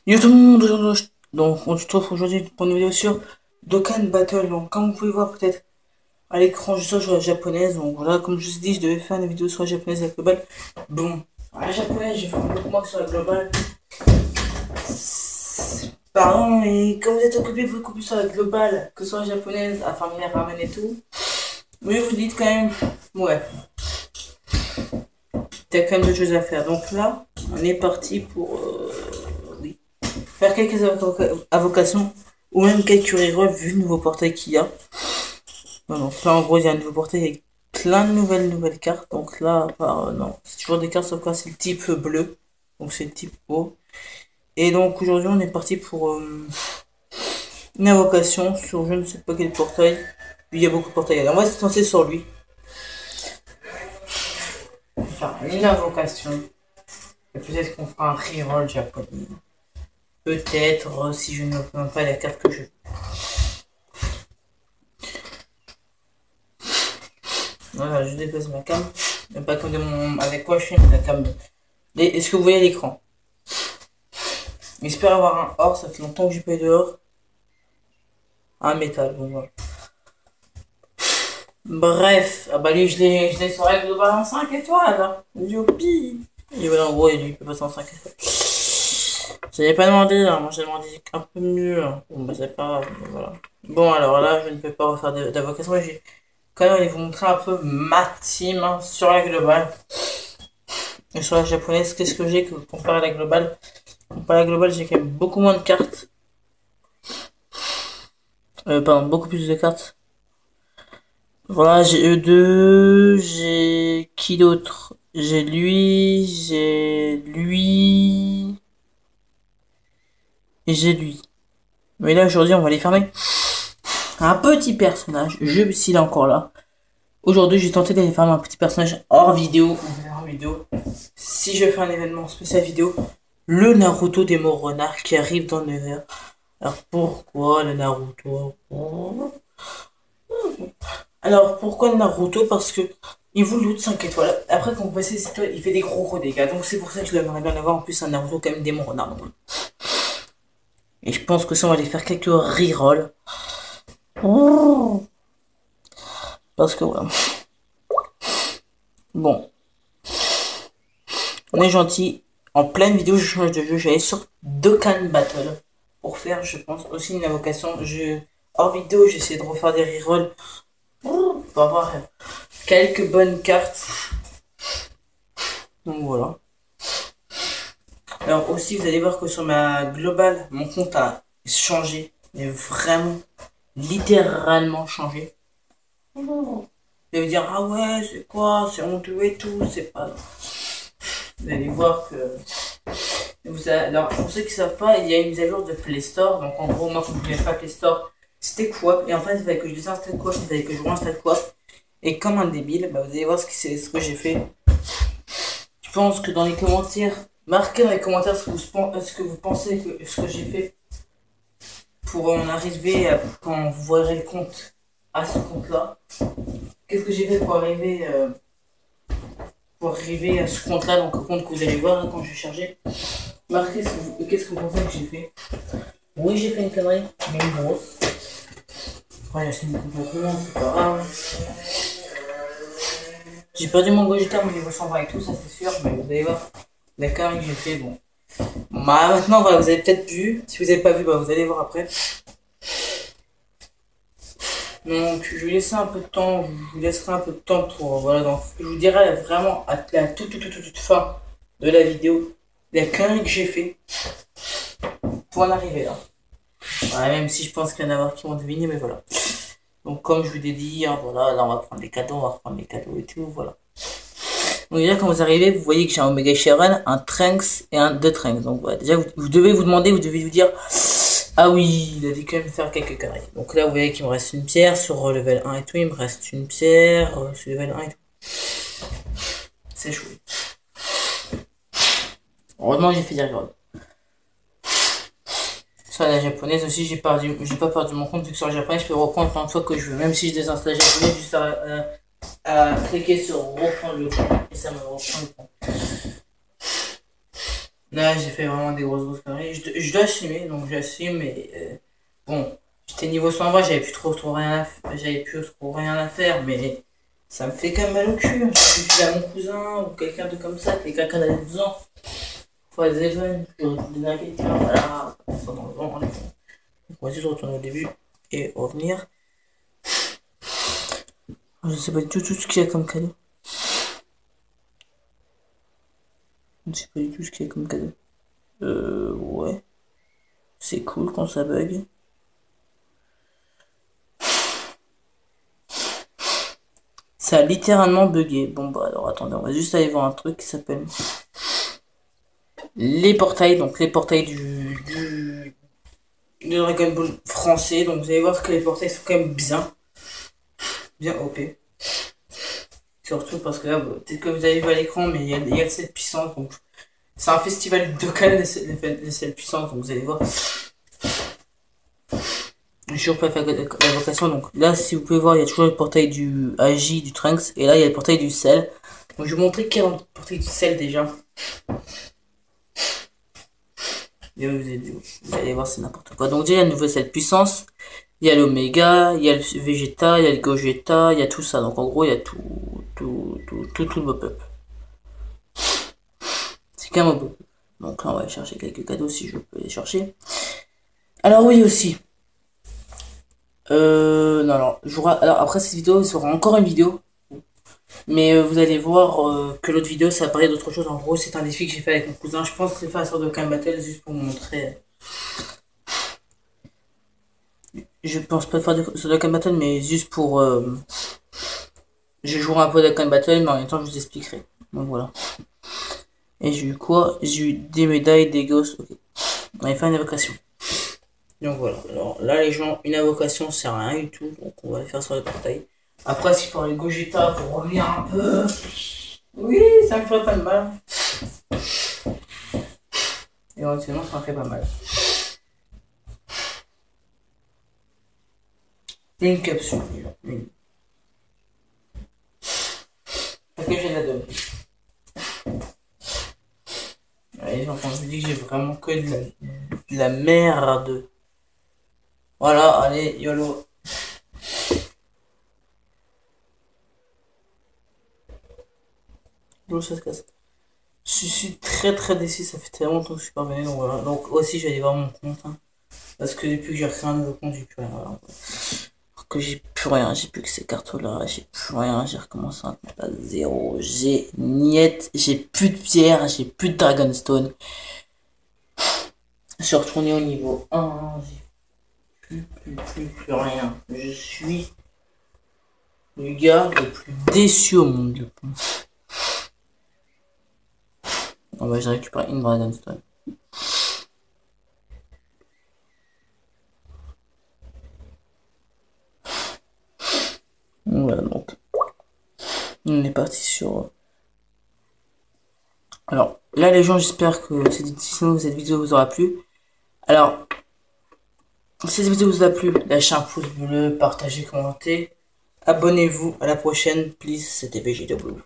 Yo tout le monde, donc on se retrouve aujourd'hui pour une vidéo sur Dokkan Battle. Donc comme vous pouvez voir peut-être à l'écran, je suis sur la japonaise. Donc voilà, comme je vous ai dit, je devais faire une vidéo sur la japonaise et la globale. Bon, à la japonaise, j'ai fait beaucoup moins que sur la globale. Pardon, mais quand vous êtes occupé beaucoup plus sur la globale que sur la japonaise, à faire mes ramen et tout, mais vous dites quand même, ouais, t'as quand même d'autres choses à faire. Donc là, on est parti pour, oui, faire quelques invocations ou même quelques rerolls vu le nouveau portail qu'il y a. Non, donc là en gros il y a un nouveau portail avec plein de nouvelles cartes. Donc là, non, c'est toujours des cartes sauf quoi c'est le type bleu. Donc c'est le type haut. Et donc aujourd'hui on est parti pour une invocation sur je ne sais pas quel portail. Puis il y a beaucoup de portails. On va se lancer sur lui. Enfin, une invocation. Et peut-être qu'on fera un reroll japonais. Peut-être si je ne prends pas la carte que je veux. Voilà, je déplace ma cam. Pas comme de mon. Avec quoi je filme la cam. Est-ce que vous voyez l'écran? J'espère avoir un or, ça fait longtemps que j'ai pas eu de or. Un métal, bon voilà. Bref, ah bah lui je l'ai sur règle globale en 5 étoiles. Hein. Youpi! Et voilà, en gros, lui il peut passer en 5 étoiles. J'avais pas demandé, hein. Moi j'ai demandé un peu mieux. Hein. Bon bah c'est pas grave, voilà. Bon alors là, je ne peux pas refaire d'avocation, mais j'ai quand même envie de vous montrer un peu ma team hein, sur la globale. Et sur la japonaise, qu'est-ce que j'ai que comparé à la globale? Comparé à la globale, j'ai quand même beaucoup moins de cartes. Pardon, beaucoup plus de cartes. Voilà, j'ai eux deux, j'ai qui d'autre? J'ai lui, et j'ai lui. Mais là, aujourd'hui, on va les fermer. Un petit personnage, je s'il est encore là. Aujourd'hui, j'ai tenté d'aller fermer un petit personnage hors vidéo. Hors vidéo. Si je fais un événement spécial vidéo, le Naruto des morts renards qui arrive dans le verre. Alors pourquoi le Naruto? Alors, pourquoi Naruto? Parce que il vous loot 5 étoiles. Après, quand vous passez les étoiles, il fait des gros dégâts. Donc, c'est pour ça que je l'aimerais bien avoir. En plus, un Naruto, quand même, démon renard. Donc. Et je pense que ça, on va aller faire quelques rerolls. Oh. Parce que, ouais. Bon, on est gentil. En pleine vidéo, je change de jeu. J'allais sur Dokkan Battle. Pour faire, je pense, aussi une invocation. Hors vidéo, j'essaie de refaire des rerolls. Pour avoir quelques bonnes cartes. Donc, voilà. Alors aussi, vous allez voir que sur ma globale, mon compte a changé, mais vraiment, littéralement changé. Vous allez me dire, ah ouais, c'est quoi, c'est honteux et tout, c'est pas... Vous allez voir que... Alors, pour ceux qui ne savent pas, il y a une mise à jour de Play Store, donc en gros, moi, quand je ne connais pas Play Store, c'était quoi? Et en fait, il fallait que je désinstalle quoi, il fallait que je réinstalle quoi. Et comme un débile, bah, vous allez voir ce que j'ai fait. Je pense que dans les commentaires, marquez dans les commentaires ce que vous pensez que ce que j'ai fait pour en arriver à, quand vous verrez le compte à ce compte-là. Qu'est-ce que j'ai fait pour arriver à ce compte-là, donc au compte que vous allez voir hein, quand je vais charger. Marquez qu'est-ce que vous pensez que j'ai fait. Oui, j'ai fait une connerie, mais une grosse. Ouais, c'est une complètement, c'est pas grave. J'ai perdu mon Gogeta, mon niveau 120 et tout, ça c'est sûr, mais vous allez voir la connerie que j'ai fait, bon. Bah, maintenant, voilà, vous avez peut-être vu. Si vous n'avez pas vu, bah, vous allez voir après. Donc, je vais laisser un peu de temps, je vous laisserai un peu de temps pour, voilà, donc, je vous dirai vraiment à la toute fin de la vidéo, la connerie que j'ai fait pour en arriver là. Ouais, même si je pense qu'il y en a qui vont deviner, mais voilà. Donc, comme je vous l'ai dit, hein, voilà, là, on va prendre les cadeaux, on va reprendre les cadeaux et tout, voilà. Donc, déjà, quand vous arrivez, vous voyez que j'ai un Omega Sharon, un Trunks et un 2 Trunks. Donc, voilà, déjà, vous devez vous demander, vous devez vous dire, ah oui, il a dû quand même faire quelques conneries. Donc là, vous voyez qu'il me reste une pierre sur level 1 et tout. Il me reste une pierre sur level 1 et tout. C'est chouette. Heureusement, j'ai fait des regards. Sur la japonaise aussi, j'ai pas perdu mon compte vu que sur la japonaise, je peux reprendre plein de fois que je veux. Même si je désinstalle la japonaise, juste à cliquer sur reprendre le compte. Et ça me reprend le compte. Là, j'ai fait vraiment des grosses conneries. Je dois assumer, donc j'assume, mais bon, j'étais niveau 120, j'avais plus trop rien à faire, mais ça me fait quand même mal au cul. Je suis à mon cousin ou quelqu'un de comme ça, quelqu'un qui a 12 ans. Faut être jeune, je donner à quelqu'un, voilà, ça dans le vent, allez. Donc, on va juste retourner au début et revenir. Je sais pas du tout ce qu'il y a comme cadeau. Je sais pas du tout ce qu'il y a comme cadeau. Ouais. C'est cool quand ça bug. Ça a littéralement bugué. Bon, bah alors attendez, on va juste aller voir un truc qui s'appelle les portails. Donc, les portails du Dragon Ball français. Donc, vous allez voir que les portails sont quand même bien OP. Surtout parce que là, peut-être que vous avez vu à l'écran, mais il y a cette puissance. Donc, c'est un festival de Cannes, les 7 puissances. Donc, vous allez voir. J'ai toujours pas fait la vocation. Donc, là, si vous pouvez voir, il y a toujours le portail du Agi, du Trunks. Et là, il y a le portail du Cell. Donc, je vais vous montrer quel est le portail du Cell déjà. Et vous allez voir, c'est n'importe quoi. Donc, déjà, il y a le nouveau Cell puissance. Il y a l'Oméga, il y a le Vegeta, il y a le Gogeta, il y a tout ça. Donc, en gros, il y a tout le mop-up. C'est qu'un mop-up. Donc, là, on va aller chercher quelques cadeaux si je peux les chercher. Alors, oui, aussi. Non, alors après cette vidéo, il sera encore une vidéo. Mais vous allez voir que l'autre vidéo, ça va parler d'autre chose. En gros, c'est un défi que j'ai fait avec mon cousin. Je pense que c'est fait à sorte de Cam Battle juste pour vous montrer. Je pense pas faire de Cam Battle, mais juste pour. Je jouerai un peu de Cam Battle, mais en même temps, je vous expliquerai. Donc voilà. Et j'ai eu quoi? J'ai eu des médailles, des gosses. Ok. On avait fait une invocation. Donc voilà. Alors là, les gens, une invocation, ça sert à rien du tout. Donc on va le faire sur le portail. Après, si je prends les Gogeta pour revenir un peu. Oui, ça me ferait pas de mal. Éventuellement, ça me ferait pas mal. Une capsule, déjà. Une. Parce que j'ai la donne. Allez, quand je dis que j'ai vraiment que de la merde. Voilà, allez, YOLO. D'où ça se casse. Je suis très déçu, ça fait tellement longtemps que je suis pas venu. Donc voilà. Donc aussi, je vais aller voir mon compte. Hein. Parce que depuis que j'ai recréé un nouveau compte, j'ai plus rien. Voilà. Que j'ai plus rien, j'ai plus que ces cartes là, j'ai plus rien, j'ai recommencé un compte à zéro, j'ai niette, j'ai plus de pierre, j'ai plus de Dragonstone. Je suis retourné au niveau 1, j'ai plus rien. Je suis le gars le plus déçu au monde, je pense. On va, j'ai récupéré une Dragonstone. Voilà, donc on est parti sur. Alors là, les gens, j'espère que cette vidéo vous aura plu. Alors, si cette vidéo vous a plu, lâchez un pouce bleu, partagez, commentez. Abonnez-vous. À la prochaine, please. C'était VGW.